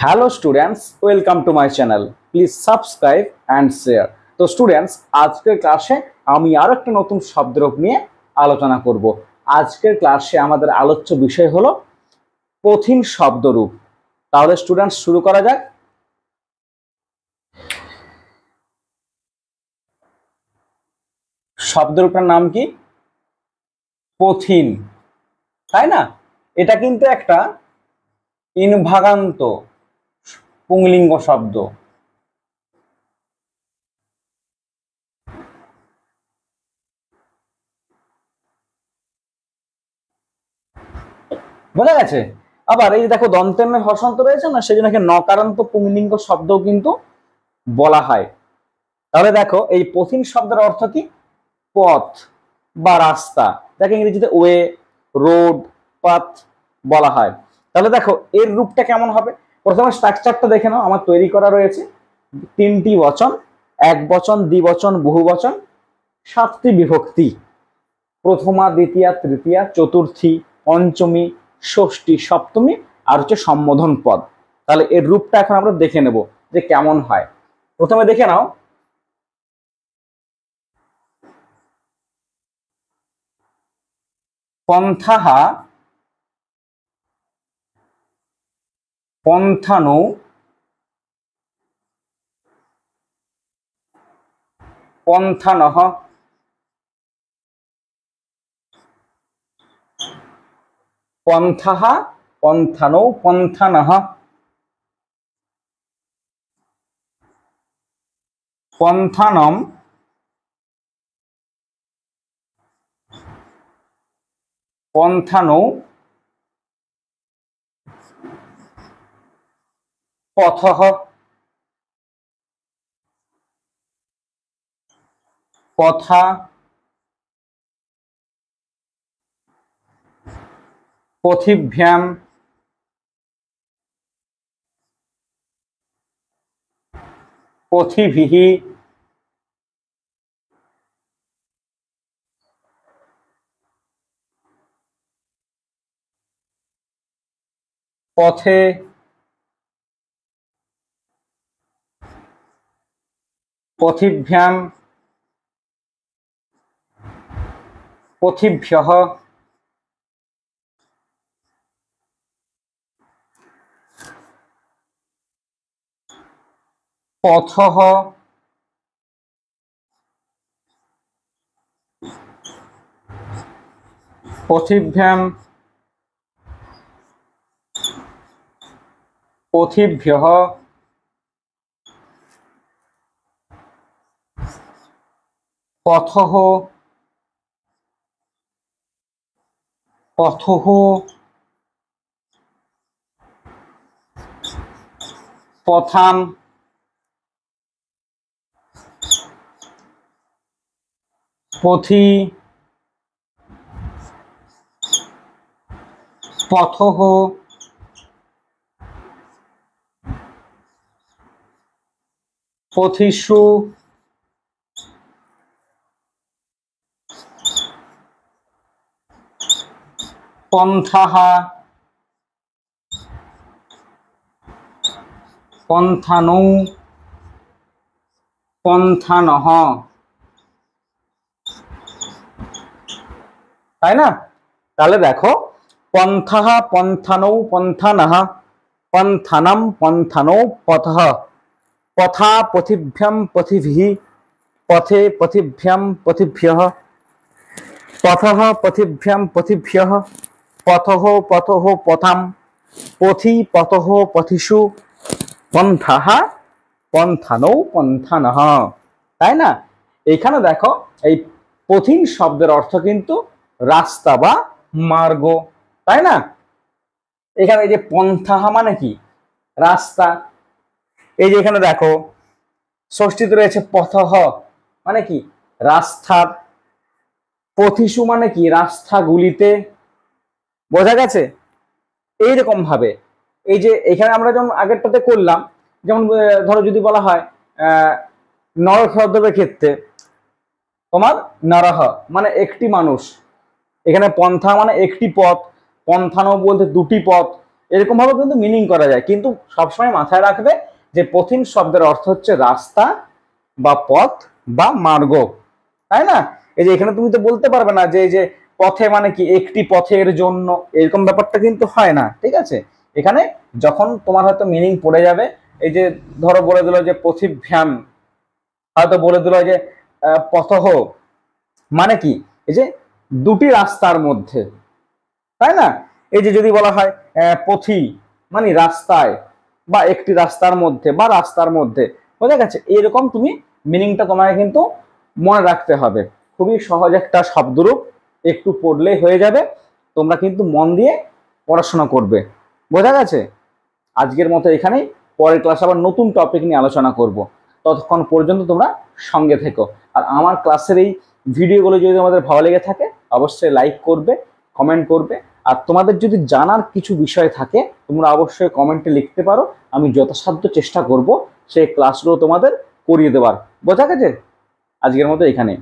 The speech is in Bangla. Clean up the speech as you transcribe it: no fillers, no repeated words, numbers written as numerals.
Hello students, welcome to my channel. Please subscribe and share. তো স্টুডেন্টস, আজকের ক্লাসে আমি আরো একটা নতুন শব্দরূপ নিয়ে আলোচনা করব। আজকের ক্লাসে আমাদের আলোচ্য বিষয় হলো কঠিন শব্দরূপ। তাহলে স্টুডেন্টস, শুরু করা যাক। শব্দরূপের নাম কি? কঠিন, তাই না? এটা কিন্তু একটা ইনভাগান্ত পুংলিঙ্গ শব্দ। বোঝা গেছে? আবার এই যে দেখো, দন্তের হসন্ত রয়েছে না, সেই জন্য নকারান্ত পুংলিঙ্গ শব্দও কিন্তু বলা হয়। তাহলে দেখো, এই কঠিন শব্দের অর্থ কি? পথ বা রাস্তা, যাকে ইংরেজিতে ওয়ে, রোড, পাথ বলা হয়। তাহলে দেখো এর রূপটা কেমন হবে। প্রথমে স্ট্রাকচারটা দেখে নাও। আমার তৈরি করা রয়েছে তিনটি বচন, এক বচন, দ্বিবচন, বহুবচন, সাতটি বিভক্তি, প্রথমা, দ্বিতীয়া, তৃতীয়া, চতুর্থী, পঞ্চমী, ষষ্ঠী, সপ্তমী, আর হচ্ছে সম্বোধন পদ। তাহলে এর রূপটা এখন আমরা দেখে নেব যে কেমন হয়। প্রথমে দেখে নাও, পন্থাহা, পন্থানো, পন্থানহ, পন্থাহা, পন্থানো, পন্থানহ, পন্থানম, পন্থানো, পথঃ, পথা, পথিভ্যাম, পথিভিঃ, পথে, পথিভ্যাম, পথিভ্যঃ, পথঃ, পথিভ্যাম, পথিভ্যঃ, পথঃ, পথঃ, পথাম, পথি, পথঃ, পথিষু, পন্থাহা, পন্থানৌ, পন্থানহ। তাই না? তাহলে দেখো, পন্থাহা, পন্থানৌ, পন্থানহ, পন্থানম, পন্থানৌ, পথঃ, পথা, পথিভ্যাম, পথিভিঃ, পথে, পথিভ্যাম, পথিভ্যঃ, পথঃ, পথিভ্যাম, পথিভ্যঃ, পথঃ, পথঃ, পথাম, পথি, পথঃ, পথিষু, পন্থাহা, পন্থানৌ, পন্থানহ। তাই না? এখানে দেখো, এই কঠিন শব্দের অর্থ কিন্তু রাস্তা বা মার্গ, তাই না? এখানে এই যে পন্থাহা মানে কি? রাস্তা। এই যে এখানে দেখো, ষষ্ঠীতে রয়েছে পথঃ, মানে কি? রাস্তার। পথিষু মানে কি? রাস্তাগুলিতে। বোঝা গেছে? এইরকম ভাবে এই যে এখানে আমরা যেমন আগেরটাতে করলাম, যেমন ধরো যদি বলা হয় নরক শব্দের ক্ষেত্রে তোমার নরহ মানে একটি মানুষ, এখানে পন্থা মানে একটি পথ, পন্থানো বলতে দুটি পথ, এরকম ভাবে কিন্তু মিনিং করা যায়, কিন্তু সবসময় মাথায় রাখবে যে পথিন শব্দের অর্থ হচ্ছে রাস্তা বা পথ বা মার্গ, তাই না? এই যে এখানে তুমি তো বলতে পারবে না যে এই যে পথে মানে কি একটি পথের জন্য, এরকম ব্যাপারটা কিন্তু হয় না, ঠিক আছে? এখানে যখন তোমার হয়তো মিনিং পড়ে যাবে, এই যে ধরো বলে দিল যে পথিভ্যাম, হয়তো বলে দিল যে পথহ, মানে কি এই যে দুটি রাস্তার মধ্যে, তাই না? এই যে যদি বলা হয় পথি মানে রাস্তায়, বা একটি রাস্তার মধ্যে বা রাস্তার মধ্যে, বোঝা গেছে? এরকম তুমি মিনিংটা তোমাকে কিন্তু মনে রাখতে হবে। খুবই সহজ একটা শব্দরূপ, একটু পড়লেই হয়ে যাবে। তোমরা কিন্তু মন দিয়ে পড়াশোনা করবে, বোঝা গেছে? আজকের মতো এখানেই, পরের ক্লাসে আবার নতুন টপিক নিয়ে আলোচনা করব। ততক্ষণ পর্যন্ত তোমরা সঙ্গে থেকো। আর আমার ক্লাসের এই ভিডিওগুলো যদি তোমাদের ভালো লেগে থাকে অবশ্যই লাইক করবে, কমেন্ট করবে। আর তোমাদের যদি জানার কিছু বিষয় থাকে তোমরা অবশ্যই কমেন্টে লিখতে পারো, আমি যথাসাধ্য চেষ্টা করব সেই ক্লাসগুলো তোমাদের করিয়ে দেওয়ার। বোঝা গেছে? আজকের মতো এখানে।